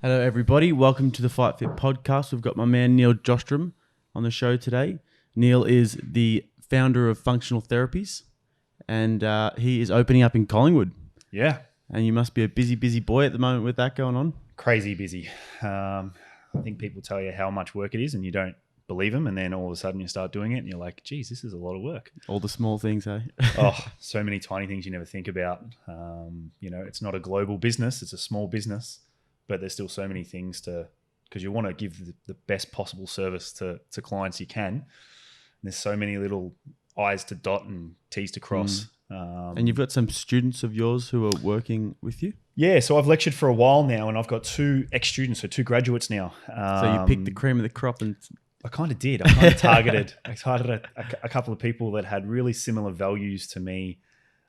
Hello, everybody. Welcome to the FightFit Podcast. We've got my man Neil Sjostrom on the show today. Neil is the founder of Functional Therapies, and he is opening up in Collingwood. Yeah. And you must be a busy boy at the moment with that going on. Crazy busy. I think people tell you how much work it is and you don't believe them, and then all of a sudden you start doing it and you're like, geez, this is a lot of work. All the small things, eh? Oh, so many tiny things you never think about. It's not a global business, it's a small business, but there's still so many things because you want to give the best possible service to clients you can. And there's so many little I's to dot and T's to cross. And you've got some students of yours who are working with you? Yeah, so I've lectured for a while now, and I've got 2 ex-students, so 2 graduates now. So you picked the cream of the crop and... I kind of did. I kind of targeted a couple of people that had really similar values to me.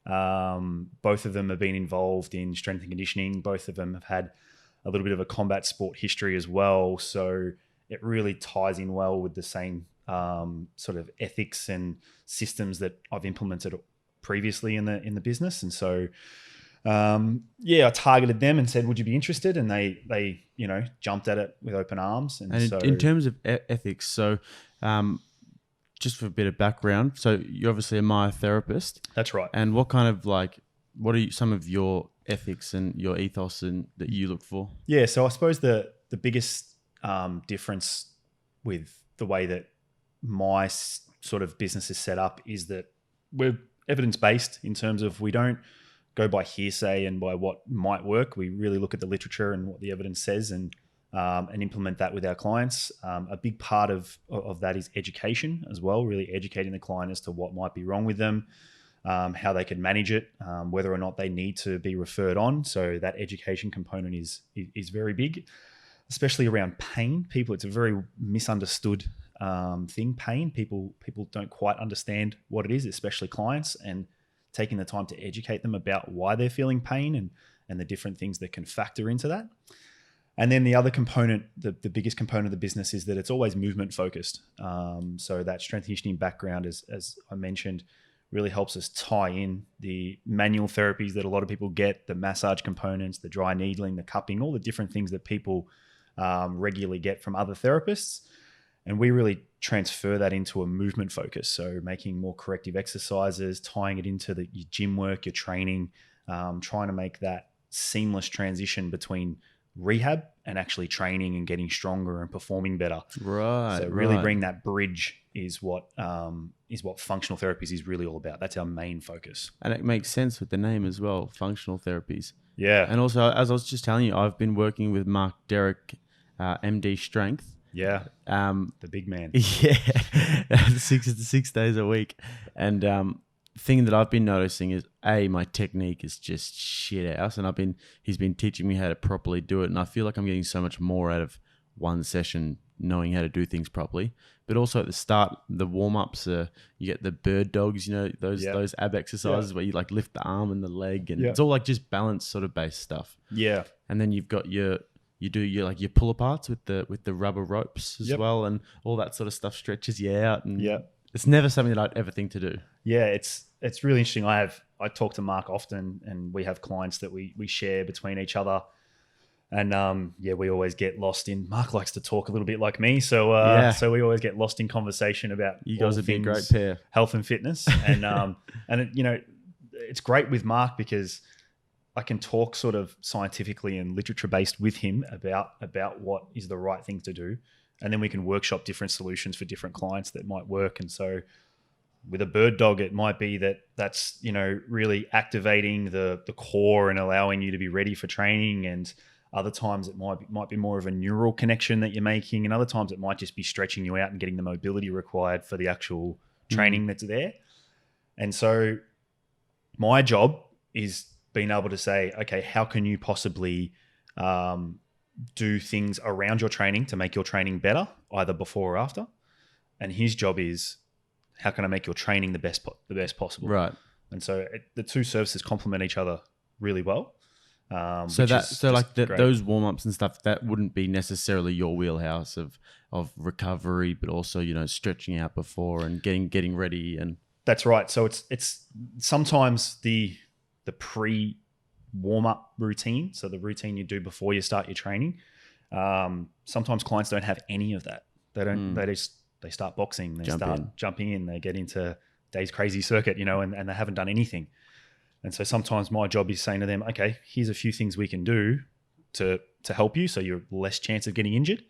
Both of them have been involved in strength and conditioning. Both of them have had a little bit of a combat sport history as well. So it really ties in well with the same sort of ethics and systems that I've implemented previously in the business. And so, I targeted them and said, would you be interested? And they jumped at it with open arms. And so, in terms of ethics, so just for a bit of background, so you're obviously a myotherapist. That's right. And what are some of your ethics and your ethos that you look for? Yeah, so I suppose the biggest difference with the way that my sort of business is set up is that we're evidence-based in terms of we don't go by hearsay and by what might work. We really look at the literature and what the evidence says and implement that with our clients. A big part of that is education as well, really educating the client as to what might be wrong with them, how they can manage it, whether or not they need to be referred on. So that education component is very big, especially around pain. It's a very misunderstood thing, pain. People don't quite understand what it is, especially clients, and taking the time to educate them about why they're feeling pain and the different things that can factor into that. And then the other component, the biggest component of the business, is that it's always movement focused. So that strength and conditioning background, as I mentioned, really helps us tie in the manual therapies that a lot of people get, the massage components, the dry needling, the cupping, all the different things that people regularly get from other therapists. And we really transfer that into a movement focus. So making more corrective exercises, tying it into your gym work, your training, trying to make that seamless transition between rehab and actually training and getting stronger and performing better. Right. So really bring that bridge is what functional therapies is really all about. That's our main focus. And it makes sense with the name as well, Functional Therapies. Yeah. And also, as I was just telling you, I've been working with Mark Derrick, MD Strength. Yeah. The big man. Yeah. 6 days a week. And thing that I've been noticing is my technique is just shit house, and he's been teaching me how to properly do it, and I feel like I'm getting so much more out of one session knowing how to do things properly. But also at the start, the warm-ups, you get the bird dogs, those ab exercises where you like lift the arm and the leg, and it's all like just balance sort of based stuff. Yeah. And then you've got you do your pull aparts with the rubber ropes as well, and all that sort of stuff stretches you out, and it's never something that I'd ever think to do. Yeah, it's really interesting. I talk to Mark often, and we have clients that we share between each other. And we always get lost in. Mark likes to talk a little bit like me, so so we always get lost in conversation about you guys would be a great pair, health and fitness, and it's great with Mark because I can talk sort of scientifically and literature based with him about what is the right thing to do, and then we can workshop different solutions for different clients that might work. And so with a bird dog, it might be that's really activating the core and allowing you to be ready for training. And other times it might be more of a neural connection that you're making, and other times it might just be stretching you out and getting the mobility required for the actual training that's there. And so my job is being able to say, okay, how can you possibly do things around your training to make your training better, either before or after? And his job is, how can I make your training the best possible? Right. And so the two services complement each other really well. Those warm ups and stuff, that wouldn't be necessarily your wheelhouse of recovery, but also stretching out before and getting ready. And that's right. So it's sometimes the pre warm up routine, so the routine you do before you start your training, Sometimes clients don't have any of that. They don't. They start boxing. They start jumping in. They get into Dave's crazy circuit, and they haven't done anything. And so sometimes my job is saying to them, okay, here's a few things we can do to help you so you're less chance of getting injured.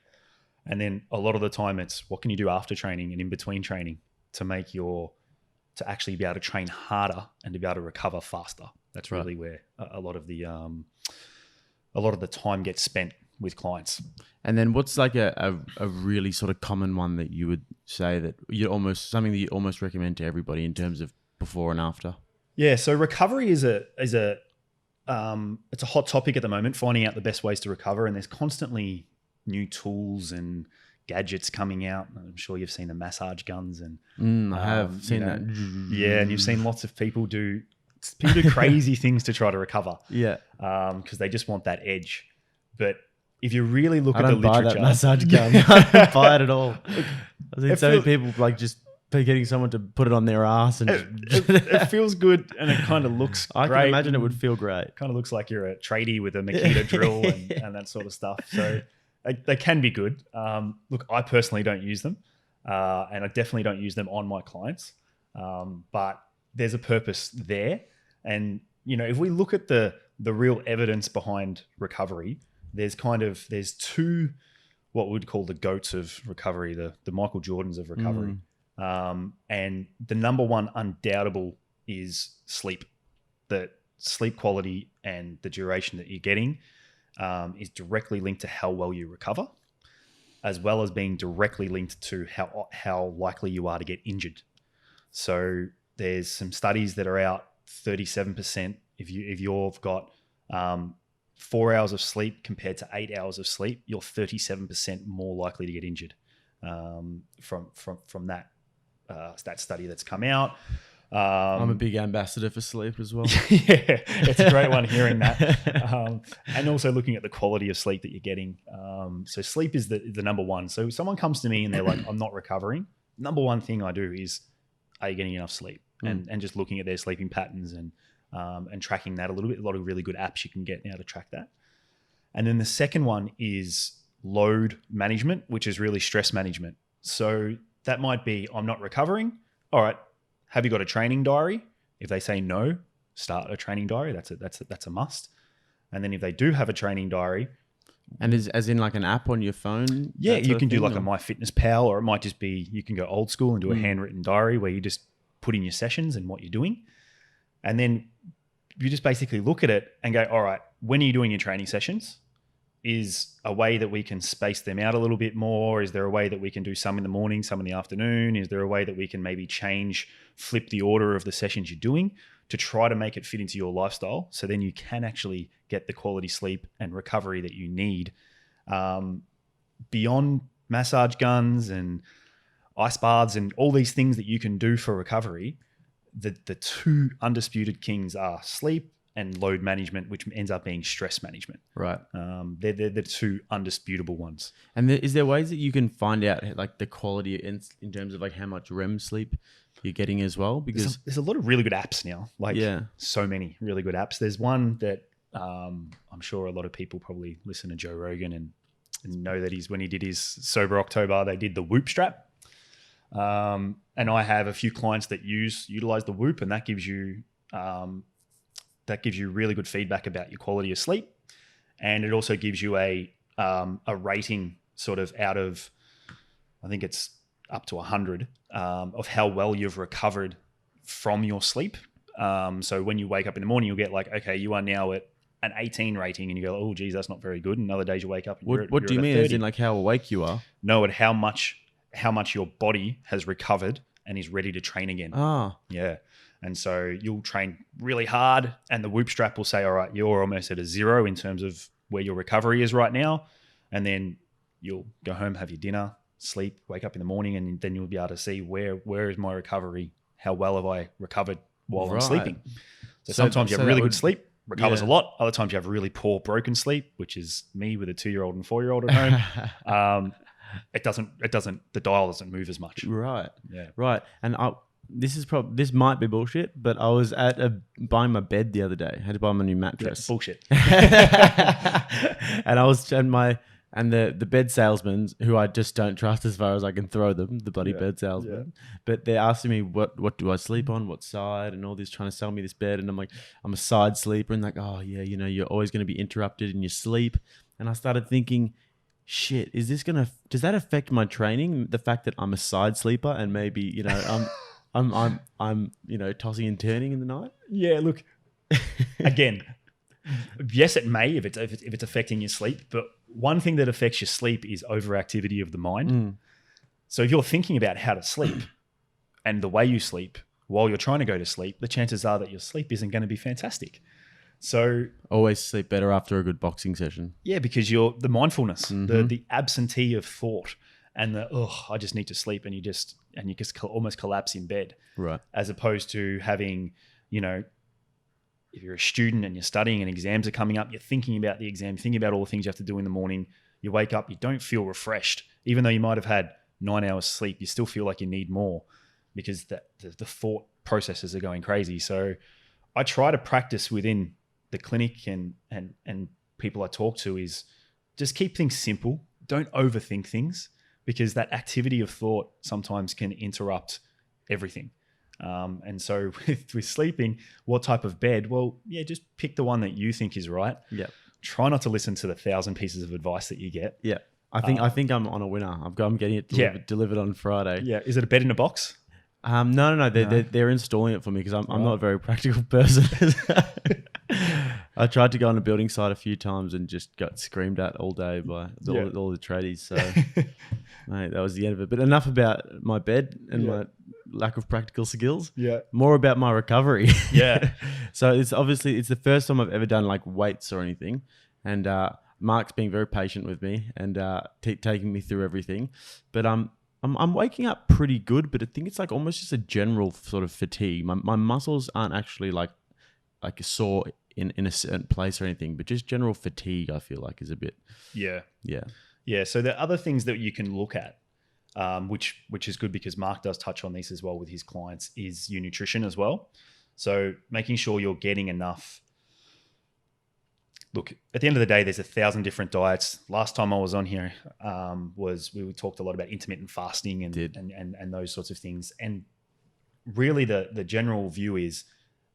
And then a lot of the time it's what can you do after training and in between training to actually be able to train harder and to be able to recover faster. That's really where a lot of the time gets spent with clients. And then what's like a really sort of common one that you would say that something that you almost recommend to everybody in terms of before and after? Yeah. So recovery is it's a hot topic at the moment, finding out the best ways to recover. And there's constantly new tools and gadgets coming out. I'm sure you've seen the massage guns and I have seen that. Yeah. And you've seen lots of people do crazy things to try to recover. Yeah. Because they just want that edge. But if you really look at the literature, I don't buy that massage gun. I don't buy it at all. I've seen so many people like just getting someone to put it on their ass, and it feels good and it kind of looks great. I can imagine it would feel great. Kind of looks like you're a tradie with a Makita drill and that sort of stuff. So they can be good. Look, I personally don't use them, and I definitely don't use them on my clients. But there's a purpose there, and if we look at the real evidence behind recovery, there's two what we'd call the GOATs of recovery, the Michael Jordans of recovery. And the number one undoubtable is sleep. The sleep quality and the duration that you're getting is directly linked to how well you recover, as well as being directly linked to how likely you are to get injured. So there's some studies that are out, 37%. If you've got 4 hours of sleep compared to 8 hours of sleep, you're 37% more likely to get injured from that study that's come out. I'm a big ambassador for sleep as well. Yeah, it's a great one hearing that. And also looking at the quality of sleep that you're getting. So sleep is the number one. So if someone comes to me and they're like, I'm not recovering, number one thing I do is, are you getting enough sleep? And just looking at their sleeping patterns and tracking that a little bit. A lot of really good apps you can get now to track that. And then the second one is load management, which is really stress management. So that might be, I'm not recovering. All right. Have you got a training diary? If they say no, start a training diary. That's a must. And then if they do have a training diary, and as in like an app on your phone? Yeah, you can do like a MyFitnessPal, or it might just be, you can go old school and do a handwritten diary where you just put in your sessions and what you're doing. And then you just basically look at it and go, all right, when are you doing your training sessions? Is a way that we can space them out a little bit more? Is there a way that we can do some in the morning, some in the afternoon? Is there a way that we can maybe flip the order of the sessions you're doing to try to make it fit into your lifestyle, so then you can actually get the quality sleep and recovery that you need? Beyond massage guns and ice baths and all these things that you can do for recovery, the two undisputed kings are sleep and load management, which ends up being stress management. Right. They're the two undisputable ones. And is there ways that you can find out like the quality in terms of like how much REM sleep you're getting as well? Because there's a lot of really good apps now. So many really good apps. There's one that I'm sure a lot of people probably listen to Joe Rogan and know that when he did his Sober October, they did the Whoop strap. And I have a few clients that utilize the Whoop, and that gives you really good feedback about your quality of sleep. And it also gives you a rating sort of out of, I think it's up to 100, of how well you've recovered from your sleep. So when you wake up in the morning, you'll get like, okay, you are now at an 18 rating, and you go, oh geez, that's not very good. And other days you wake up and what do you mean? As in like how awake you are? No, at how much your body has recovered and is ready to train again. Yeah. And so you'll train really hard, and the Whoop strap will say, all right, you're almost at a 0 in terms of where your recovery is right now. And then you'll go home, have your dinner, sleep, wake up in the morning, and then you'll be able to see where is my recovery? How well have I recovered while I'm sleeping? So sometimes you have really good sleep, recovers a lot. Other times you have really poor broken sleep, which is me with a 2-year-old and 4-year-old at home. The dial doesn't move as much. Right. Yeah. Right. And this might be bullshit, but I was at buying my bed the other day. I had to buy my new mattress. Yeah, bullshit. And And the bed salesmen, who I just don't trust as far as I can throw them, the bloody bed salesmen. Yeah. But they're asking me what do I sleep on, what side, and all this, trying to sell me this bed. And I'm like, I'm a side sleeper. And like, oh yeah, you're always going to be interrupted in your sleep. And I started thinking, shit, does that affect my training? The fact that I'm a side sleeper and maybe, I'm tossing and turning in the night? Yeah, look, again, yes, it may if it's affecting your sleep, but one thing that affects your sleep is overactivity of the mind. So if you're thinking about how to sleep and the way you sleep while you're trying to go to sleep, the chances are that your sleep isn't going to be fantastic. So always sleep better after a good boxing session. Yeah, because the mindfulness, the absentee of thought, and I just need to sleep, and you just almost collapse in bed, right? As opposed to having, if you're a student and you're studying and exams are coming up, you're thinking about the exam, thinking about all the things you have to do in the morning. You wake up, you don't feel refreshed, even though you might have had 9 hours sleep. You still feel like you need more because the thought processes are going crazy. So I try to practice within the clinic and people I talk to is just keep things simple. Don't overthink things, because that activity of thought sometimes can interrupt everything. And so with sleeping, what type of bed? Well, yeah, just pick the one that you think is right. Yeah. Try not to listen to the 1,000 pieces of advice that you get. Yeah. I think I'm on a winner. I'm getting it delivered on Friday. Yeah. Is it a bed in a box? No. They're installing it for me because I'm not a very practical person. I tried to go on a building site a few times and just got screamed at all day by all the tradies. So, mate, that was the end of it. But enough about my bed and my lack of practical skills. Yeah. More about my recovery. Yeah. So it's the first time I've ever done like weights or anything, and Mark's being very patient with me and taking me through everything. But I'm waking up pretty good, but I think it's like almost just a general sort of fatigue. My muscles aren't actually like sore in a certain place or anything, but just general fatigue, I feel like, is a bit. Yeah. Yeah. Yeah. So there are other things that you can look at, which is good because Mark does touch on these as well with his clients, is your nutrition as well. So making sure you're getting enough. Look, at the end of the day, there's 1,000 different diets. Last time I was on here we talked a lot about intermittent fasting and those sorts of things. And really the general view is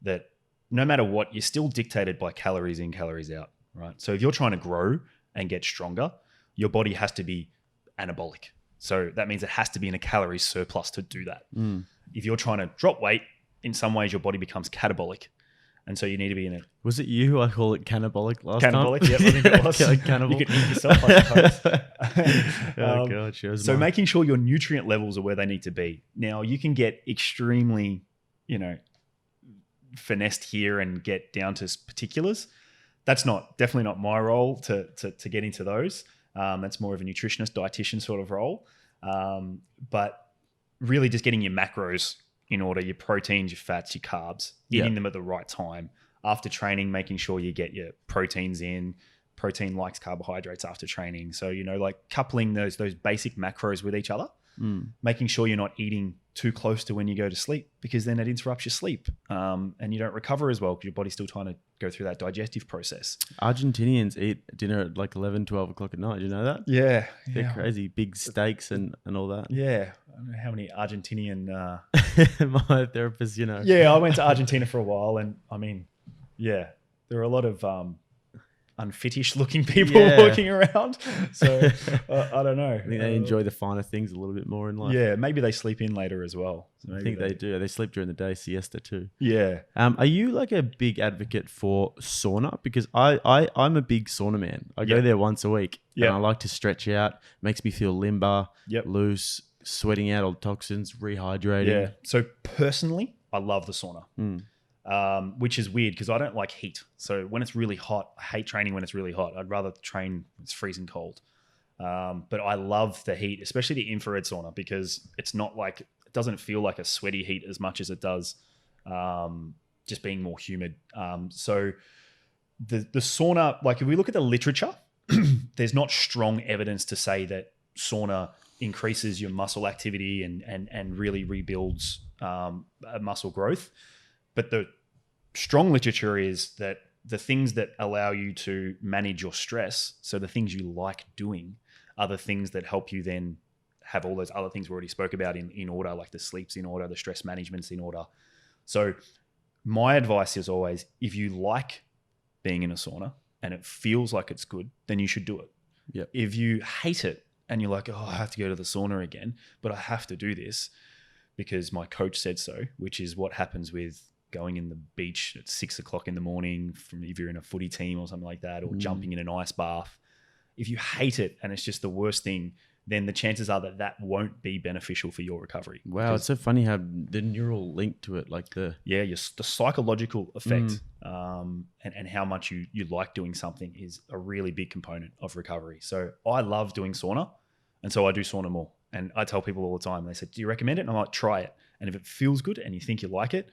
that no matter what, you're still dictated by calories in, calories out, right? So if you're trying to grow and get stronger, your body has to be anabolic. So that means it has to be in a calorie surplus to do that. If you're trying to drop weight, in some ways your body becomes catabolic. And so you need to be in it. Was it you who I call it cannibalic last time? Cannibalic, yeah, I think it was. Cannibal. You could eat yourself, I suppose. Oh, God. So making sure your nutrient levels are where they need to be. Now, you can get extremely, finessed here and get down to particulars. That's definitely not my role to get into those. That's more of a nutritionist, dietitian sort of role. But really just getting your macros in order, your proteins, your fats, your carbs, eating them at the right time. After training, making sure you get your proteins in. Protein likes carbohydrates after training. So, coupling those basic macros with each other, making sure you're not eating too close to when you go to sleep, because then it interrupts your sleep and you don't recover as well because your body's still trying to go through that digestive process. Argentinians eat dinner at like 11, 12 o'clock at night. Do you know that? Yeah. They're crazy. Big steaks and all that. Yeah. I don't know how many Argentinian... My therapist, Yeah, I went to Argentina for a while and there are a lot of... unfittish looking people walking around. So I don't know. I think they enjoy the finer things a little bit more in life. Yeah, maybe they sleep in later as well. So I think they do. They sleep during the day, siesta too. Yeah. Are you like a big advocate for sauna? Because I'm a big sauna man. I go there once a week and I like to stretch out. Makes me feel limber, loose, sweating out all the toxins, rehydrating. Yeah. So personally, I love the sauna. Which is weird because I don't like heat. So when it's really hot, I hate training when it's really hot. I'd rather train when it's freezing cold. But I love the heat, especially the infrared sauna, because it's not like, it doesn't feel like a sweaty heat as much as it does just being more humid. So the sauna, like if we look at the literature, there's not strong evidence to say that sauna increases your muscle activity and really rebuilds muscle growth. But the strong literature is that the things that allow you to manage your stress, so the things you like doing, are the things that help you then have all those other things we already spoke about in order, like the sleep's in order, the stress management's in order. So my advice is always, if you like being in a sauna and it feels like it's good, then you should do it. Yep. If you hate it and you're like, oh, I have to go to the sauna again, but I have to do this because my coach said so, which is what happens with going in the beach at 6 o'clock in the morning from if you're in a footy team or something like that, or jumping in an ice bath. If you hate it and it's just the worst thing, then the chances are that that won't be beneficial for your recovery. Wow, it's so funny how the neural link to it, like the psychological effect and how much you like doing something is a really big component of recovery. So I love doing sauna, and so I do sauna more. And I tell people all the time, they said, do you recommend it? And I'm like, try it. And if it feels good and you think you like it,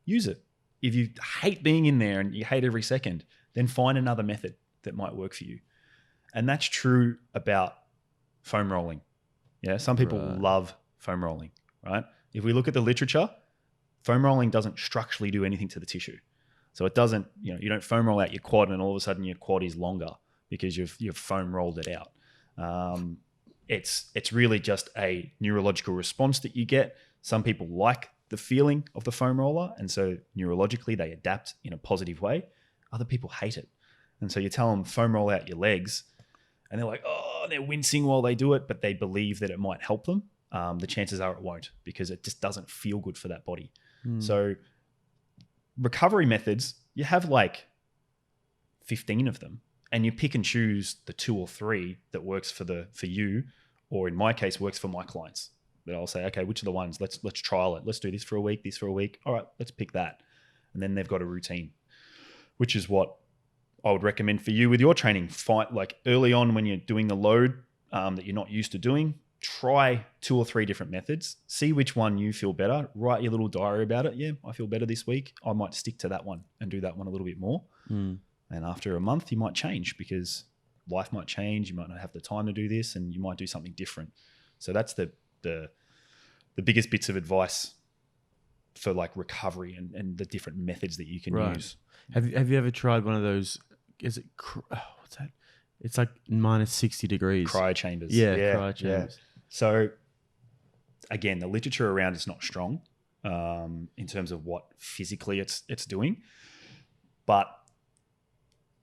use it. If you hate being in there and you hate every second, then find another method that might work for you. And that's true about foam rolling. Yeah, some people love foam rolling, right? If we look at the literature, foam rolling doesn't structurally do anything to the tissue. So it doesn't, you don't foam roll out your quad and all of a sudden your quad is longer because you've foam rolled it out. It's really just a neurological response that you get. Some people like the feeling of the foam roller, and so neurologically they adapt in a positive way. Other people hate it. And so you tell them foam roll out your legs and they're like, oh, they're wincing while they do it, but they believe that it might help them. The chances are it won't, because it just doesn't feel good for that body. So recovery methods, you have like 15 of them, and you pick and choose the 2 or 3 that works for you, or in my case, works for my clients. That I'll say, okay, which are the ones? Let's trial it. Let's do this for a week, this for a week. All right, let's pick that. And then they've got a routine, which is what I would recommend for you with your training. Fight like early on when you're doing the load that you're not used to doing, try 2 or 3 different methods. See which one you feel better. Write your little diary about it. Yeah, I feel better this week. I might stick to that one and do that one a little bit more. And after a month, you might change because life might change. You might not have the time to do this, and you might do something different. So that's the biggest bits of advice for like recovery and the different methods that you can use. Have you ever tried one of those? Is it what's that? It's like minus 60 degrees. Cryo chambers. Yeah, cryo chambers. Yeah. So again, the literature around is not strong in terms of what physically it's doing, but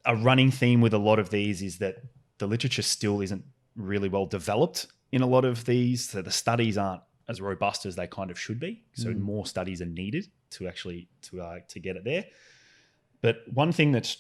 a running theme with a lot of these is that the literature still isn't really well developed in a lot of these. So the studies aren't as robust as they kind of should be. So more studies are needed to actually to get it there. But one thing that's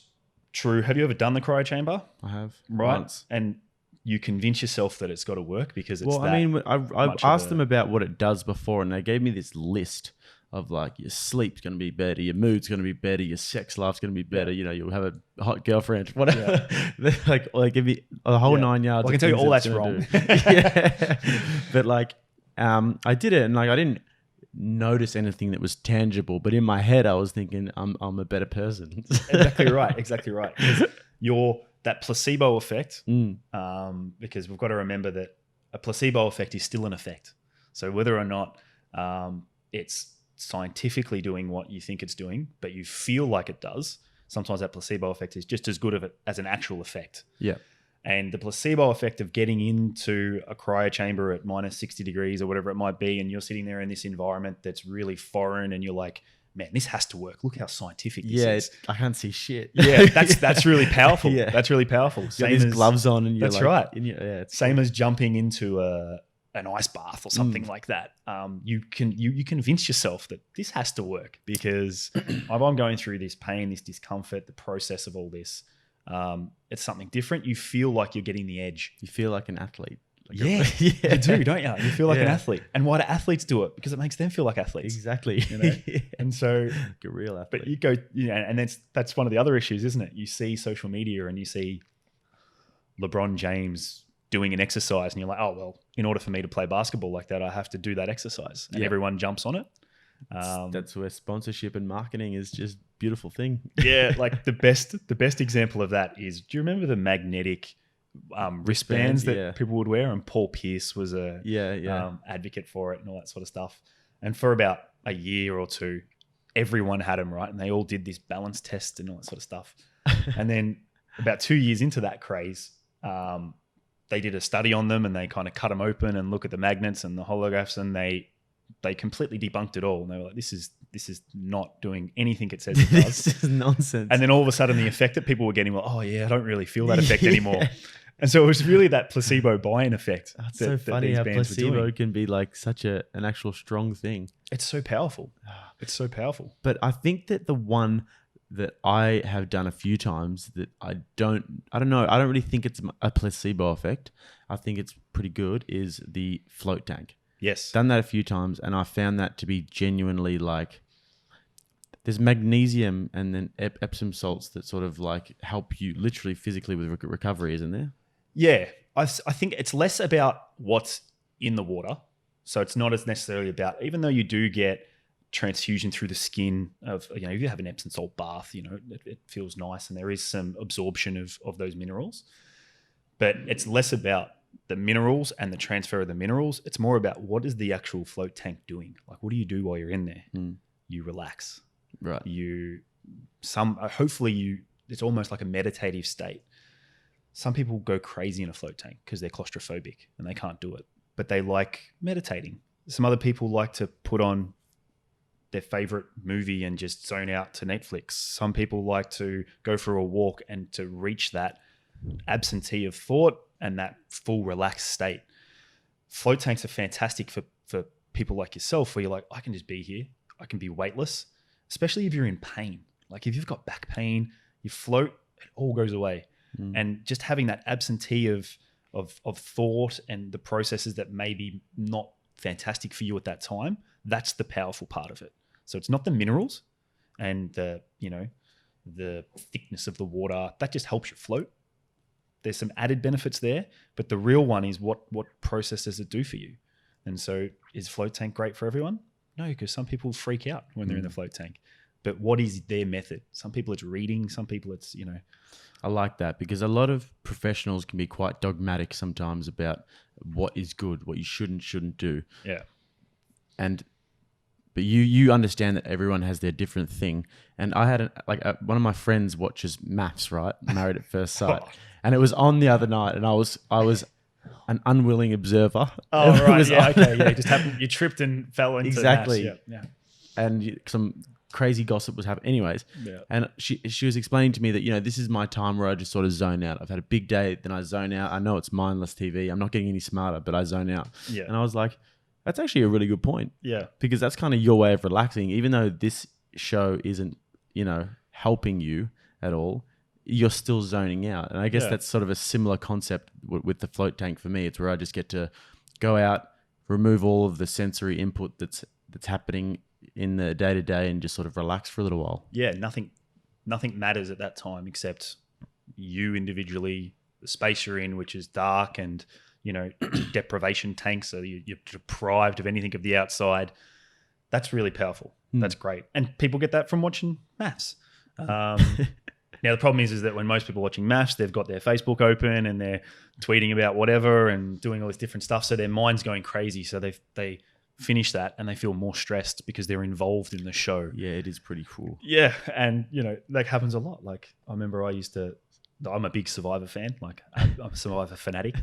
true, have you ever done the cryo chamber? I have. Right. Once. And you convince yourself that it's got to work because it's I asked them about what it does before, and they gave me this list of like your sleep's going to be better, your mood's going to be better, your sex life's going to be better, you'll have a hot girlfriend, whatever. They give me a whole 9 yards. Well, I can tell you all that's wrong. But like, I did it, and like I didn't notice anything that was tangible, but in my head I was thinking I'm a better person. Exactly right. That placebo effect, because we've got to remember that a placebo effect is still an effect. So whether or not it's scientifically doing what you think it's doing, but you feel like it does, sometimes that placebo effect is just as good of it as an actual effect. Yeah. And the placebo effect of getting into a cryo chamber at minus 60 degrees or whatever it might be, and you're sitting there in this environment that's really foreign, and you're like, man, this has to work. Look how scientific this is. I can't see shit. Yeah, that's really powerful. Yeah. That's really powerful. Same as gloves on, and you're that's like, right. Same as jumping into an ice bath or something like that. You convince yourself that this has to work because if I'm going through this pain, this discomfort, the process of all this, it's something different. You feel like you're getting the edge. You feel like an athlete. You do, don't you? You feel like an athlete. And why do athletes do it? Because it makes them feel like athletes. Exactly. And so like a real athlete. But you go, and that's one of the other issues, isn't it? You see social media and you see LeBron James doing an exercise, and you're like, oh, well, in order for me to play basketball like that, I have to do that exercise. And everyone jumps on it. That's where sponsorship and marketing is just a beautiful thing. Yeah, like the best example of that is, do you remember the magnetic wristbands that people would wear? And Paul Pierce was a advocate for it and all that sort of stuff. And for about a year or two, everyone had them, right? And they all did this balance test and all that sort of stuff. And then about 2 years into that craze, they did a study on them and they kind of cut them open and look at the magnets and the holographs, and they completely debunked it all. And they were like, this is not doing anything it says it does. This is nonsense. And then all of a sudden the effect that people were getting were, oh yeah, I don't really feel that effect anymore. And so it was really that placebo buy-in effect. That's so funny how placebo can be like such an actual strong thing. It's so powerful. It's so powerful. But I think that the one that I have done a few times that I don't really think it's a placebo effect. I think it's pretty good is the float tank. Yes. Done that a few times, and I found that to be genuinely like, there's magnesium and then Epsom salts that sort of like help you literally physically with recovery, isn't there? Yeah. I think it's less about what's in the water. So it's not as necessarily about, even though you do get transfusion through the skin of, if you have an Epsom salt bath, it feels nice and there is some absorption of those minerals. But it's less about the minerals and the transfer of the minerals. It's more about what is the actual float tank doing? Like, what do you do while you're in there? You relax. Right. It's almost like a meditative state. Some people go crazy in a float tank because they're claustrophobic and they can't do it, but they like meditating. Some other people like to put on their favorite movie and just zone out to Netflix. Some people like to go for a walk and to reach that absentee of thought and that full relaxed state. Float tanks are fantastic for people like yourself, where you're like, I can just be here. I can be weightless, especially if you're in pain. Like if you've got back pain, you float, it all goes away. And just having that absentee of thought and the processes that may be not fantastic for you at that time, that's the powerful part of it. So it's not the minerals and the thickness of the water. That just helps you float. There's some added benefits there, but the real one is what process does it do for you? And so is float tank great for everyone? No, because some people freak out when they're in the float tank. But what is their method? Some people it's reading, some people it's, I like that, because a lot of professionals can be quite dogmatic sometimes about what is good, what you shouldn't do. Yeah. But you understand that everyone has their different thing. And I had one of my friends watches maths, right? Married at First Sight. And it was on the other night, and I was an unwilling observer. Oh, right. Yeah. Okay. Yeah. It just happened. You tripped and fell into exactly. maths. Yeah. And some crazy gossip was happening. Anyways. Yeah. And she was explaining to me that, this is my time where I just sort of zone out. I've had a big day, then I zone out. I know it's mindless TV. I'm not getting any smarter, but I zone out. Yeah. And I was like, that's actually a really good point. Yeah. Because that's kind of your way of relaxing. Even though this show isn't, helping you at all, you're still zoning out. And I guess that's sort of a similar concept with the float tank for me. It's where I just get to go out, remove all of the sensory input that's happening in the day-to-day and just sort of relax for a little while. Yeah. Nothing matters at that time except you individually, the space you're in, which is dark and, deprivation tank. So you're deprived of anything of the outside. That's really powerful. That's great. And people get that from watching maths. Now, the problem is that when most people are watching maths, they've got their Facebook open and they're tweeting about whatever and doing all this different stuff. So their mind's going crazy. So they finish that and they feel more stressed because they're involved in the show. Yeah, it is pretty cool. Yeah. And, that happens a lot. Like I remember I'm a big Survivor fan. Like I'm a Survivor fanatic.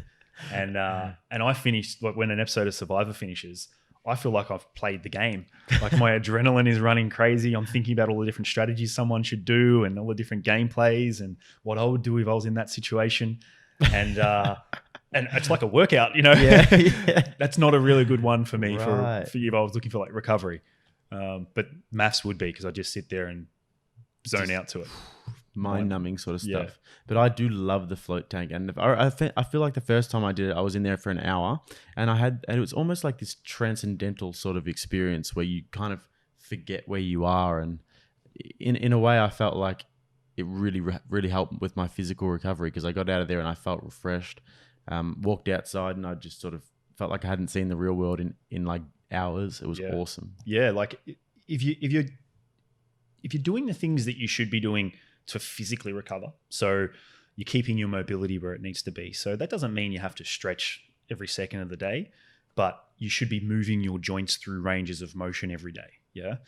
And I finished, when an episode of Survivor finishes, I feel like I've played the game. Like my adrenaline is running crazy. I'm thinking about all the different strategies someone should do and all the different gameplays and what I would do if I was in that situation. And it's like a workout, Yeah. That's not a really good one for me Right. for if I was looking for like recovery. But maths would be, because I just sit there and zone out to it. Mind-numbing sort of stuff. Yeah. But I do love the float tank. And I feel like the first time I did it, I was in there for an hour and it was almost like this transcendental sort of experience where you kind of forget where you are. And in a way, I felt like it really, really helped with my physical recovery, because I got out of there and I felt refreshed. Walked outside and I just sort of felt like I hadn't seen the real world in like hours. It was awesome. Yeah. Like if you're doing the things that you should be doing to physically recover, so you're keeping your mobility where it needs to be. So that doesn't mean you have to stretch every second of the day, but you should be moving your joints through ranges of motion every day. Yeah.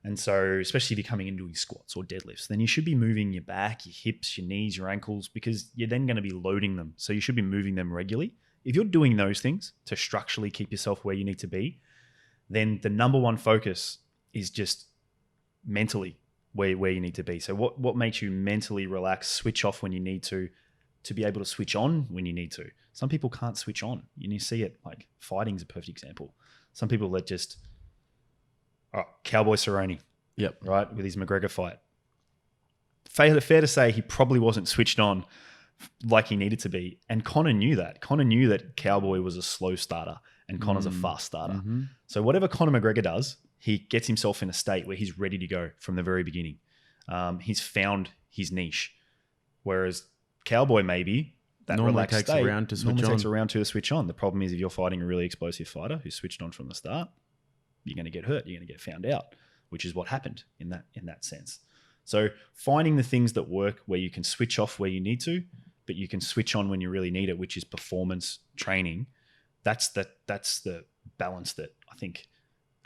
And so especially if you're coming in doing squats or deadlifts, then you should be moving your back, your hips, your knees, your ankles, because you're then going to be loading them. So you should be moving them regularly. If you're doing those things to structurally keep yourself where you need to be, then the number one focus is just mentally where you need to be. So what makes you mentally relax, switch off when you need to be able to switch on when you need to. Some people can't switch on. You see it, like fighting is a perfect example. Some people that just, Cowboy Cerrone, Yep. right, with his McGregor fight. Fair to say he probably wasn't switched on like he needed to be. And Conor knew that. Conor knew that Cowboy was a slow starter and Conor's a fast starter. Mm-hmm. So whatever Conor McGregor does, he gets himself in a state where he's ready to go from the very beginning. He's found his niche. Whereas Cowboy maybe, that normally relaxed takes state, a round to switch on. takes a round to switch on. The problem is if you're fighting a really explosive fighter who's switched on from the start, you're going to get hurt. You're going to get found out, which is what happened in that sense. So finding the things that work where you can switch off where you need to, but you can switch on when you really need it, which is performance training. That's the balance that I think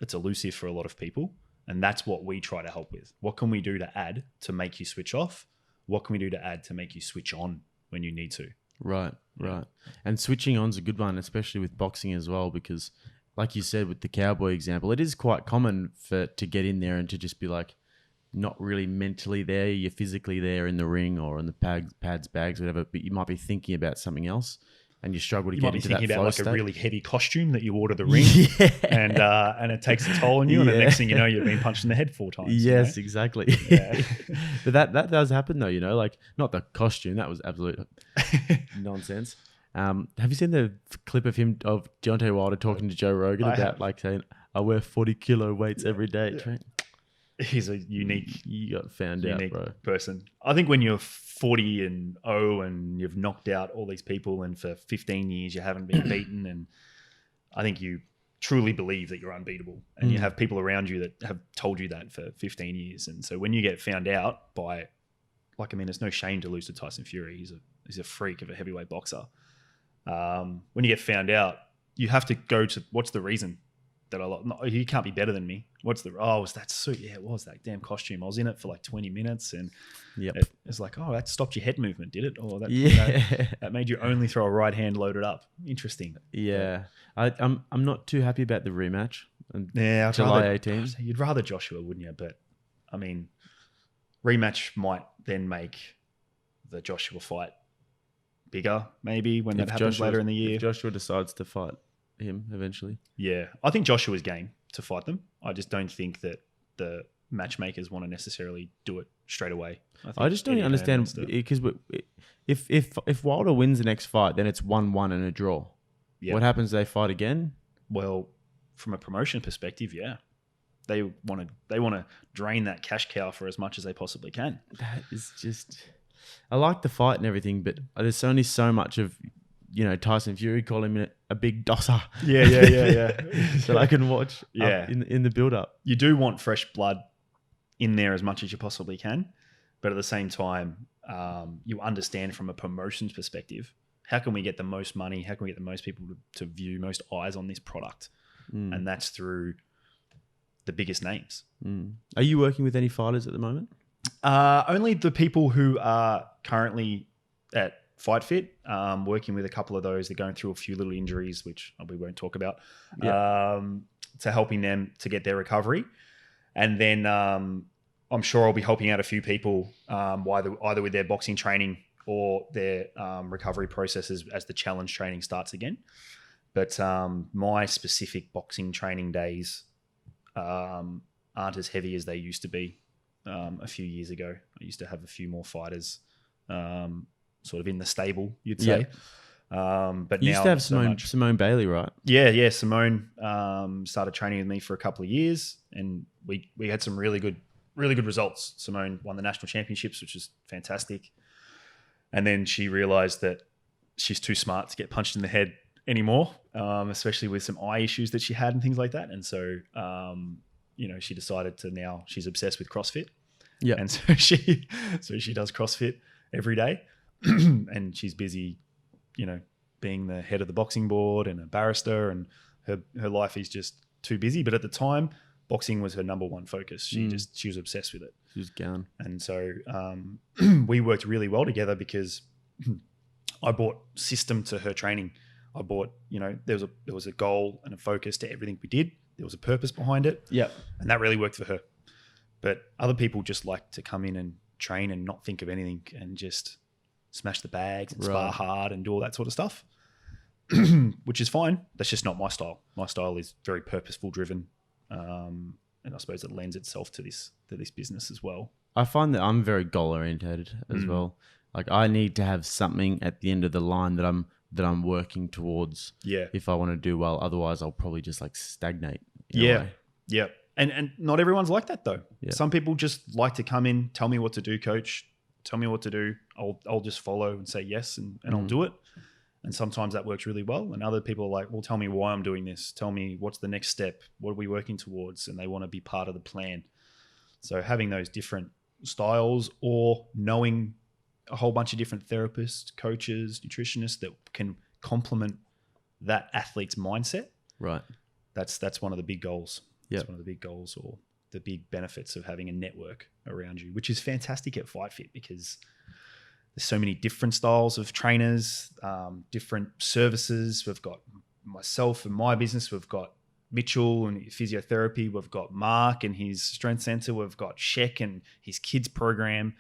it's elusive for a lot of people. And that's what we try to help with. What can we do to add to make you switch off? What can we do to add to make you switch on when you need to? Right. And switching on's a good one, especially with boxing as well, because like you said with the Cowboy example, it is quite common to get in there and to just be like not really mentally there. You're physically there in the ring or in the pads, bags, whatever, but you might be thinking about something else and you struggle to get into that flow state. You might be thinking about like a really heavy costume that you wore to the ring and it takes a toll on you and the next thing you know, you're being punched in the head 4 times. Yes, exactly. Yeah. But that does happen though, like not the costume, that was absolute nonsense. Have you seen the clip of Deontay Wilder talking to Joe Rogan about like saying, I wear 40 kilo weights every day. Yeah. He's a unique, you got found out, bro. Person. I think when you're 40-0 and you've knocked out all these people and for 15 years you haven't been beaten, and I think you truly believe that you're unbeatable, and you have people around you that have told you that for 15 years. And so when you get found out by, it's no shame to lose to Tyson Fury. He's a freak of a heavyweight boxer. When you get found out, you have to go to what's the reason that you can't be better than me. What's was that suit? Yeah, it was that damn costume. I was in it for like 20 minutes and it's like, that stopped your head movement, did it? Or that made you only throw a right hand loaded up. Interesting. Yeah. I'm not too happy about the rematch. Yeah, July 18th. You'd rather Joshua, wouldn't you? But I mean, rematch might then make the Joshua fight bigger, maybe when that happens later in the year. If Joshua decides to fight him eventually. Yeah, I think Joshua's game to fight them. I just don't think that the matchmakers want to necessarily do it straight away. I just don't understand, because if Wilder wins the next fight, then it's 1-1 and a draw. Yep. What happens? They fight again? Well, from a promotion perspective, yeah, they want to drain that cash cow for as much as they possibly can. That is just. I like the fight and everything, but there's only so much of Tyson Fury calling me a big dosser. Yeah. that I can watch. In the build up. You do want fresh blood in there as much as you possibly can, but at the same time, you understand from a promotions perspective, how can we get the most money? How can we get the most people to view, most eyes on this product? And that's through the biggest names. Are you working with any fighters at the moment? Only the people who are currently at FightFit, working with a couple of those. They're going through a few little injuries, which we won't talk about, to helping them to get their recovery. And then I'm sure I'll be helping out a few people either with their boxing training or their recovery processes as the challenge training starts again. But my specific boxing training days aren't as heavy as they used to be a few years ago. I used to have a few more fighters sort of in the stable, you'd say. But you used to have Simone Bailey, right? Yeah. Simone started training with me for a couple of years, and we had some really good results. Simone won the national championships, which is fantastic. And then she realized that she's too smart to get punched in the head anymore, especially with some eye issues that she had and things like that. And so, she decided to she's obsessed with CrossFit. Yeah. And so she does CrossFit every day. And she's busy, being the head of the boxing board and a barrister, and her life is just too busy. But at the time, boxing was her number one focus. She was obsessed with it. She was gone. And so we worked really well together because I brought system to her training. I brought, there was a goal and a focus to everything we did. There was a purpose behind it. Yeah. And that really worked for her. But other people just like to come in and train and not think of anything and just smash the bags and spar hard and do all that sort of stuff, which is fine. That's just not my style. My style is very purposeful driven. And I suppose it lends itself to this business as well. I find that I'm very goal orientated as well. Like I need to have something at the end of the line that I'm working towards. Yeah. If I want to do well, otherwise I'll probably just like stagnate. Yeah. Yeah. And not everyone's like that though. Yeah. Some people just like to come in, tell me what to do, coach. Tell me what to do. I'll just follow and say yes, and I'll do it. And sometimes that works really well. And other people are like, well, tell me why I'm doing this. Tell me what's the next step. What are we working towards? And they want to be part of the plan. So having those different styles or knowing a whole bunch of different therapists, coaches, nutritionists that can complement that athlete's mindset. Right. That's one of the big goals. Yeah. That's one of the big goals or the big benefits of having a network around you, which is fantastic at FightFit because there's so many different styles of trainers, different services. We've got myself and my business. We've got Mitchell and physiotherapy. We've got Mark and his strength center. We've got Sheck and his kids program.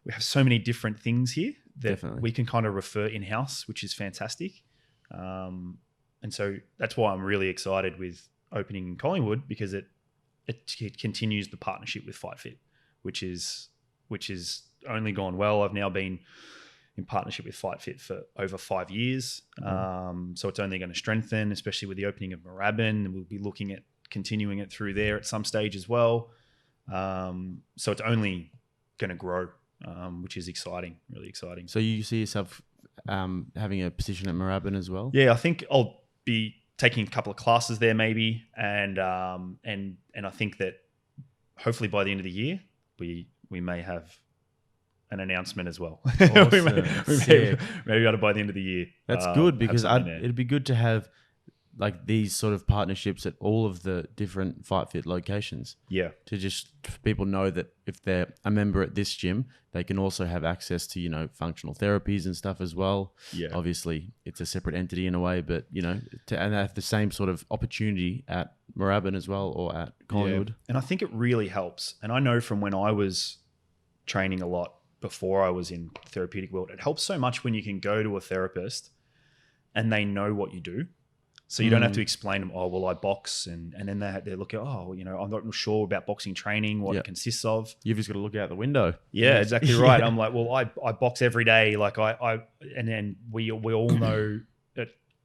We have so many different things here that we can kind of refer in-house, which is fantastic. And so that's why I'm really excited with opening in Collingwood because it continues the partnership with FightFit, which is only gone well. I've now been in partnership with FightFit for over 5 years. So it's only going to strengthen, especially with the opening of Moorabbin. And we'll be looking at continuing it through there at some stage as well. So it's only going to grow, which is exciting, really exciting. So you see yourself having a position at Moorabbin as well? Yeah, I think I'll be taking a couple of classes there maybe. And I think that hopefully by the end of the year, we may have an announcement as well. Awesome. maybe by the end of the year. That's good because it'd be good to have like these sort of partnerships at all of the different FightFit locations. Yeah. To just people know that if they're a member at this gym, they can also have access to, functional therapies and stuff as well. Yeah. Obviously, it's a separate entity in a way, but, and they have the same sort of opportunity at Moorabbin as well or at Collingwood. Yeah. And I think it really helps. And I know from when I was training a lot before I was in the therapeutic world, it helps so much when you can go to a therapist and they know what you do. So you don't have to explain them, oh, well, I box. And then they look at, I'm not sure about boxing training, what it consists of. You've just got to look out the window. Yeah, exactly right. I'm like, well, I box every day. Like and then we all know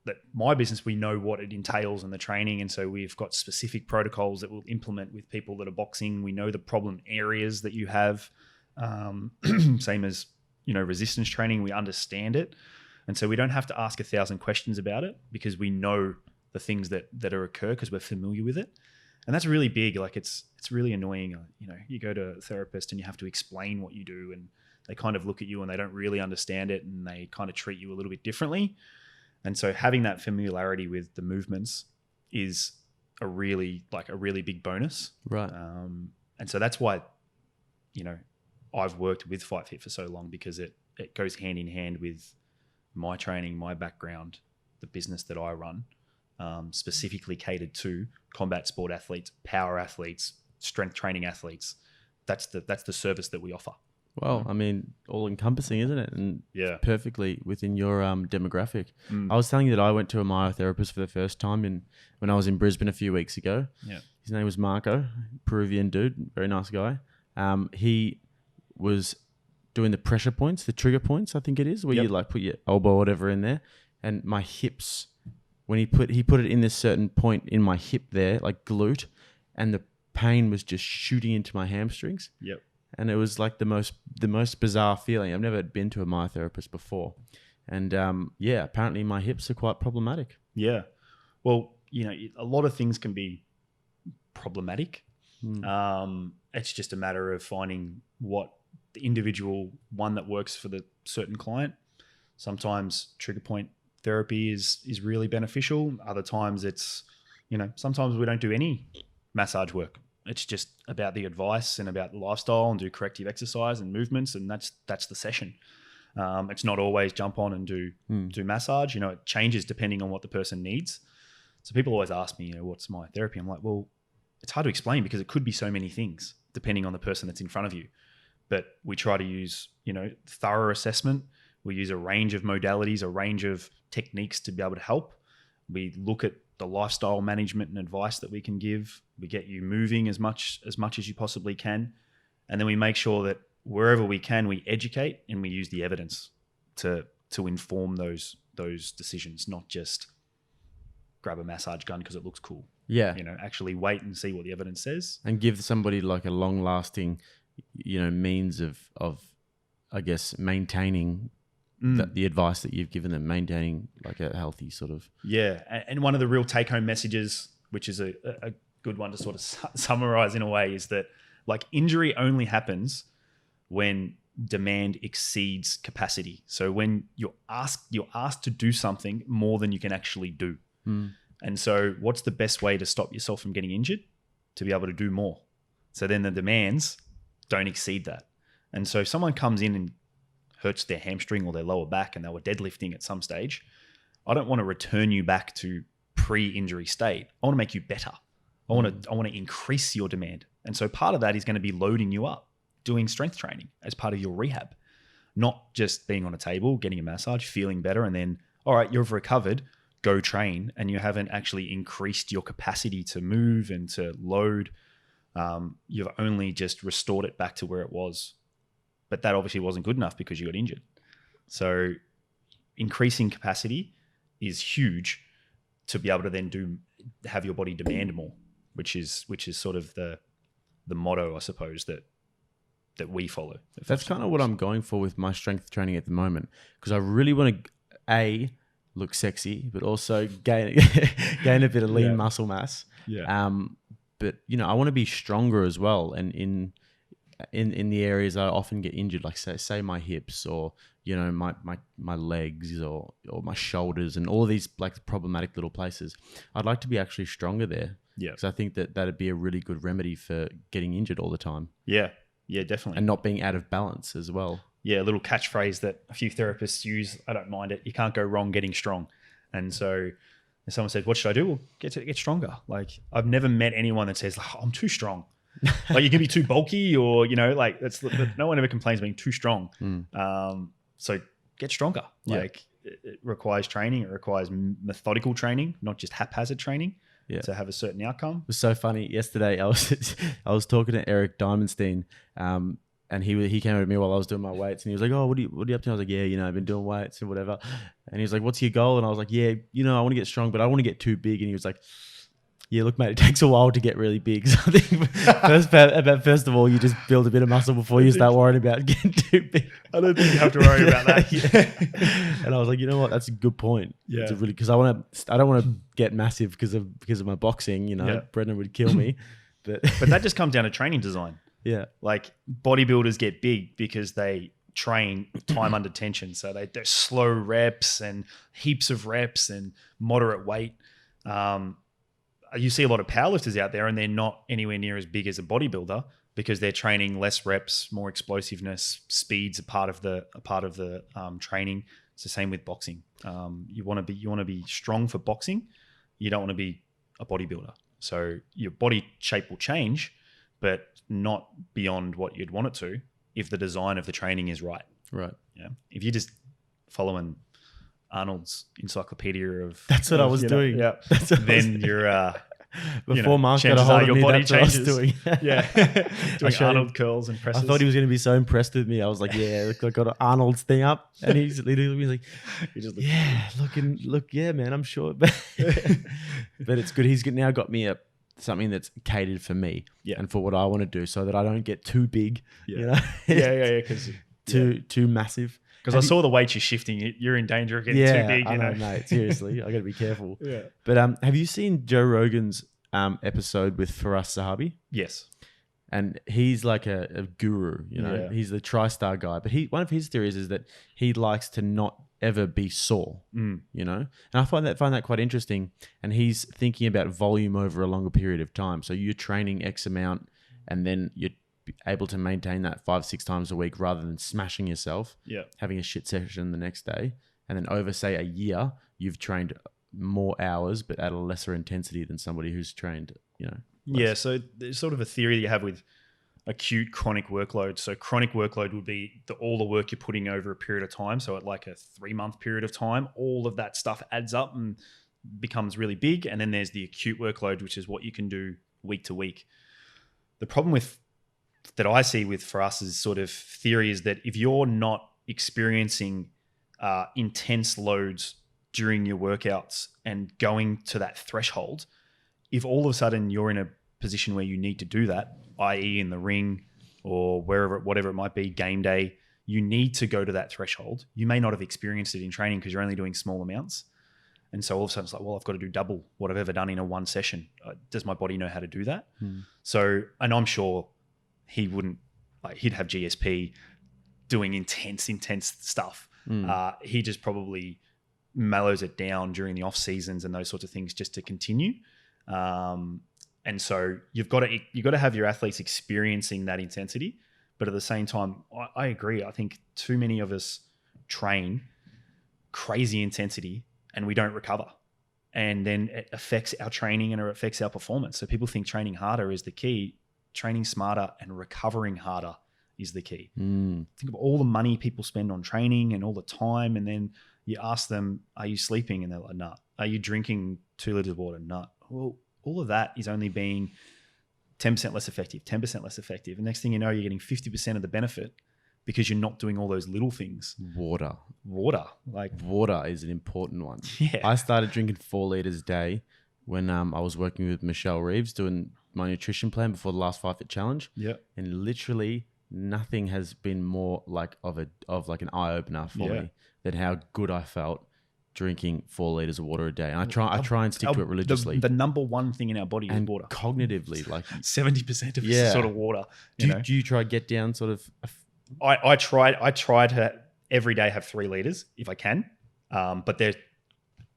that my business, we know what it entails in the training. And so we've got specific protocols that we'll implement with people that are boxing. We know the problem areas that you have. Same as, resistance training, we understand it. And so we don't have to ask 1,000 questions about it because we know the things that occur because we're familiar with it. And that's really big. Like it's really annoying. You go to a therapist and you have to explain what you do and they kind of look at you and they don't really understand it and they kind of treat you a little bit differently. And so having that familiarity with the movements is a really big bonus. Right. And so that's why, I've worked with FightFit for so long because it goes hand in hand with my training, my background, the business that I run, specifically catered to combat sport athletes, power athletes, strength training athletes. That's the service that we offer. Well, I mean, all encompassing, isn't it? And perfectly within your demographic. I was telling you that I went to a myotherapist for the first time when I was in Brisbane a few weeks ago. Yeah. His name was Marco, Peruvian dude, very nice guy. He was doing the pressure points, the trigger points, I think it is, where you like put your elbow or whatever in there. And my hips, when he put it in this certain point in my hip there, like glute, and the pain was just shooting into my hamstrings. Yep. And it was like the most bizarre feeling. I've never been to a myotherapist before. And apparently my hips are quite problematic. Yeah. Well, a lot of things can be problematic. It's just a matter of finding what the individual one that works for the certain client. Sometimes trigger point therapy is really beneficial. Other times it's, sometimes we don't do any massage work. It's just about the advice and about the lifestyle and do corrective exercise and movements, and that's the session. It's not always jump on and do massage. It changes depending on what the person needs. So people always ask me, what's my therapy? I'm like, well, it's hard to explain because it could be so many things depending on the person that's in front of you. But we try to use, thorough assessment. We use a range of modalities, a range of techniques to be able to help. We look at the lifestyle management and advice that we can give. We get you moving as much as you possibly can. And then we make sure that wherever we can, we educate and we use the evidence to inform those decisions, not just grab a massage gun because it looks cool. Yeah. Actually wait and see what the evidence says. And give somebody like a long lasting, means of I guess, maintaining the advice that you've given them, maintaining like a healthy sort of. Yeah. And one of the real take home messages, which is a good one to sort of summarize in a way, is that like injury only happens when demand exceeds capacity. So when you're asked to do something more than you can actually do. And so what's the best way to stop yourself from getting injured? To be able to do more. So then the demands don't exceed that. And so if someone comes in and hurts their hamstring or their lower back and they were deadlifting at some stage, I don't want to return you back to pre-injury state. I want to make you better. I want to increase your demand. And so part of that is going to be loading you up, doing strength training as part of your rehab, not just being on a table, getting a massage, feeling better, and then, all right, you've recovered, go train, and you haven't actually increased your capacity to move and to load. You've only just restored it back to where it was. But that obviously wasn't good enough because you got injured. So increasing capacity is huge to be able to then have your body demand more, which is sort of the motto, I suppose, that we follow. That's kind of what I'm going for with my strength training at the moment, because I really want to look sexy, but also gain a bit of lean muscle mass. Yeah. But I want to be stronger as well, and in the areas I often get injured, like say my hips or my legs or my shoulders and all of these like problematic little places. I'd like to be actually stronger there. Yeah. Because I think that'd be a really good remedy for getting injured all the time. Yeah. Yeah, definitely. And not being out of balance as well. Yeah, a little catchphrase that a few therapists use. I don't mind it. You can't go wrong getting strong. And so if someone said, what should I do? Well, get stronger. Like I've never met anyone that says, I'm too strong. Like you can be too bulky or, no one ever complains being too strong. So get stronger. Yeah. Like it requires training. It requires methodical training, not just haphazard training to have a certain outcome. It was so funny. Yesterday, I was talking to Eric Diamondstein, and he came over to me while I was doing my weights, and he was like, "Oh, what are you up to?" I was like, "Yeah, I've been doing weights and whatever." And he was like, "What's your goal?" And I was like, "Yeah, I want to get strong, but I want to get too big." And he was like, "Yeah, look, mate, it takes a while to get really big. So I think first of all, you just build a bit of muscle before you start worrying about getting too big." I don't think you have to worry about that. And I was like, you know what? That's a good point. Yeah. It's because I don't want to get massive because of my boxing. Brendan would kill me. But that just comes down to training design. Yeah. Like bodybuilders get big because they train time under tension. So they're slow reps and heaps of reps and moderate weight. You see a lot of powerlifters out there and they're not anywhere near as big as a bodybuilder because they're training less reps, more explosiveness, speed's a part of the training. It's the same with boxing. You want to be strong for boxing. You don't want to be a bodybuilder. So your body shape will change, but not beyond what you'd want it to if the design of the training is right. Right. Yeah. If you're just following Arnold's encyclopedia of that's what I was doing. Yeah. Then you're before Mark got a hold of your me, body that's what I was changes. doing. Yeah. Doing Arnold curls and presses. I thought he was going to be so impressed with me. I was like, yeah, look, I got Arnold's thing up. And he's literally like, yeah, look, yeah, man, I'm sure. But it's good. He's now got me something that's catered for me and for what I want to do so that I don't get too big. Yeah. Because too massive. Because I saw the weight you're shifting. You're in danger of getting too big. I know, mate. Seriously, I got to be careful. Yeah. But have you seen Joe Rogan's episode with Faraz Sahabi? Yes. And he's like a guru. He's the TriStar guy. But one of his theories is that he likes to not ever be sore, you know? And I find that quite interesting. And he's thinking about volume over a longer period of time. So you're training X amount and then you're able to maintain that 5-6 times a week rather than smashing yourself, having a shit session the next day. And then over, say, a year, you've trained more hours, but at a lesser intensity than somebody who's trained, you know. Less. Yeah. So there's sort of a theory that you have with acute chronic workload. So chronic workload would be all the work you're putting over a period of time. So at like a 3-month period of time, all of that stuff adds up and becomes really big. And then there's the acute workload, which is what you can do week to week. The problem that I see for us is sort of theory is that if you're not experiencing intense loads during your workouts and going to that threshold, if all of a sudden you're in a position where you need to do that, i.e. in the ring or whatever it might be, game day, you need to go to that threshold. You may not have experienced it in training because you're only doing small amounts. And so all of a sudden it's like, well, I've got to do double what I've ever done in a one session. Does my body know how to do that? So, and I'm sure he wouldn't, like, he'd have GSP doing intense stuff. He just probably mellows it down during the off seasons and those sorts of things just to continue. And so you've got to have your athletes experiencing that intensity, but at the same time, I agree. I think too many of us train crazy intensity and we don't recover, and then it affects our training and it affects our performance. So people think training harder is the key. Training smarter and recovering harder is the key. Think of all the money people spend on training and all the time, and then you ask them, "Are you sleeping?" And they're like, "Nah." "Are you drinking 2 liters of water?" "Nah." Well, all of that is only being 10% less effective, 10% less effective. And next thing you know, you're getting 50% of the benefit because you're not doing all those little things. Water. Like water is an important one. Yeah. I started drinking 4 liters a day when I was working with Michelle Reeves doing my nutrition plan before the last FightFit challenge. Yeah. And literally nothing has been more like of an eye opener for me than how good I felt drinking 4 liters of water a day. And I try and stick to it religiously. The number one thing in our body is water. Cognitively, like 70% of it is sort of water. Do you try to get down sort of? I try to every day have 3 liters if I can. But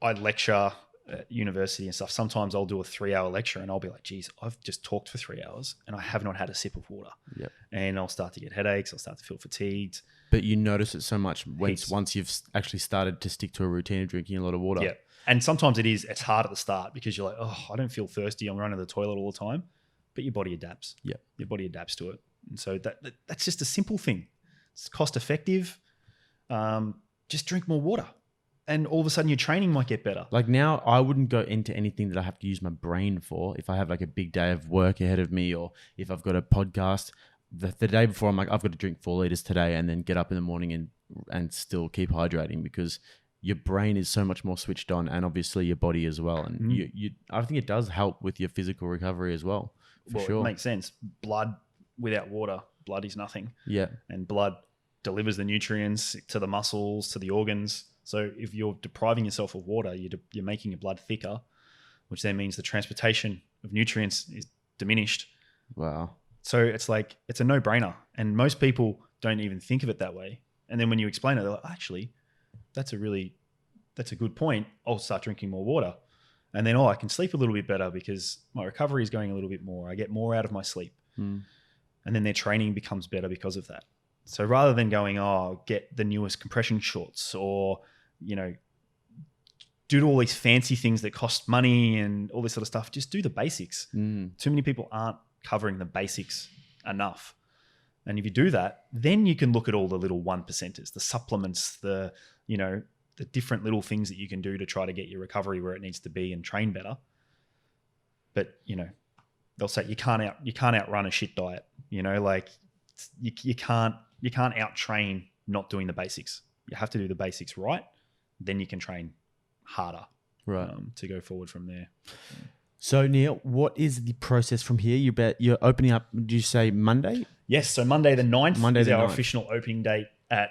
I lecture at university and stuff. Sometimes I'll do a 3-hour lecture and I'll be like, geez, I've just talked for 3 hours and I have not had a sip of water. Yep. And I'll start to get headaches. I'll start to feel fatigued. But you notice it so much once you've actually started to stick to a routine of drinking a lot of water. Yeah. And sometimes it's hard at the start because you're like, oh, I don't feel thirsty. I'm running to the toilet all the time. But your body adapts. Yeah. Your body adapts to it. And so that's just a simple thing. It's cost effective. Just drink more water. And all of a sudden your training might get better. Like now I wouldn't go into anything that I have to use my brain for. If I have like a big day of work ahead of me or if I've got a podcast, the day before I'm like, I've got to drink 4 liters today and then get up in the morning and still keep hydrating because your brain is so much more switched on and obviously your body as well. And I think it does help with your physical recovery as well. For sure. It makes sense. Blood without water, blood is nothing. Yeah. And blood delivers the nutrients to the muscles, to the organs. So if you're depriving yourself of water, you're making your blood thicker, which then means the transportation of nutrients is diminished. Wow. So it's like, it's a no-brainer. And most people don't even think of it that way. And then when you explain it, they're like, actually, that's a good point. I'll start drinking more water. And then, I can sleep a little bit better because my recovery is going a little bit more. I get more out of my sleep. And then their training becomes better because of that. So rather than going, get the newest compression shorts or, do all these fancy things that cost money and all this sort of stuff, just do the basics. Too many people aren't covering the basics enough. And if you do that, then you can look at all the little 1%ers, the supplements, the different little things that you can do to try to get your recovery where it needs to be and train better. But, they'll say you can't outrun a shit diet. You can't out-train not doing the basics. You have to do the basics right. Then you can train harder to go forward from there. So Neil, what is the process from here? You're opening up, did you say Monday? Yes, so Monday the 9th is our official opening date at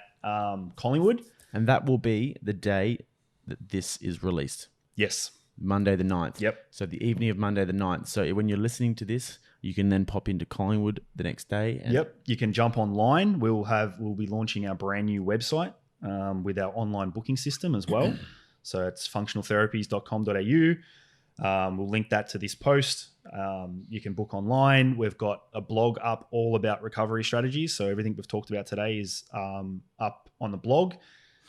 Collingwood. And that will be the day that this is released. Yes. Monday the 9th. Yep. So the evening of Monday the 9th. So when you're listening to this, you can then pop into Collingwood the next day. Yep. You can jump online. We'll be launching our brand new website with our online booking system as well. So it's functionaltherapies.com.au. We'll link that to this post. You can book online. We've got a blog up all about recovery strategies. So everything we've talked about today is up on the blog.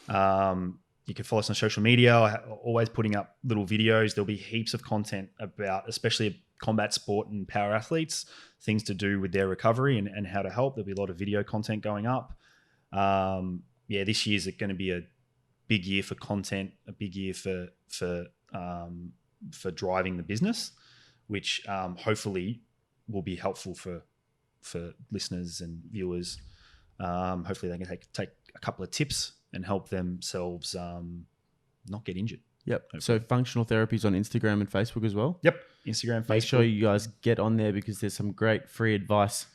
You can follow us on social media. Always putting up little videos. There'll be heaps of content about, especially combat sport and power athletes, things to do with their recovery and how to help. There'll be a lot of video content going up. This year's going to be a big year for content, a big year for driving the business, which hopefully will be helpful for listeners and viewers. Hopefully they can take a couple of tips and help themselves not get injured. Yep. Hopefully. So Functional Therapies on Instagram and Facebook as well. Yep. Instagram, Facebook. Make sure you guys get on there because there's some great free advice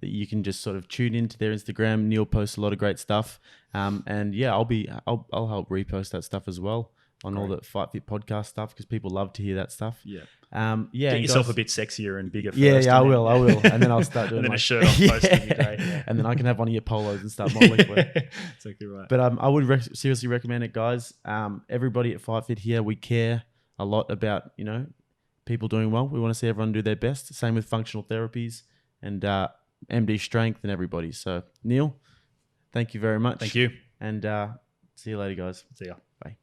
that you can just sort of tune into their Instagram. Neil posts a lot of great stuff. I'll help repost that stuff as well on all the FightFit podcast stuff because people love to hear that stuff. Yeah. Get yourself a bit sexier and bigger first. Yeah, I will. And then I'll start doing and then a shirt off post would be great. Yeah. And then I can have one of your polos and start modeling for it. Exactly right. But I would seriously recommend it, guys. Everybody at FightFit here, we care a lot about, people doing well. We want to see everyone do their best. Same with Functional Therapies and MD Strength and everybody. So, Neil, thank you very much. Thank you. And see you later, guys. See ya. Bye.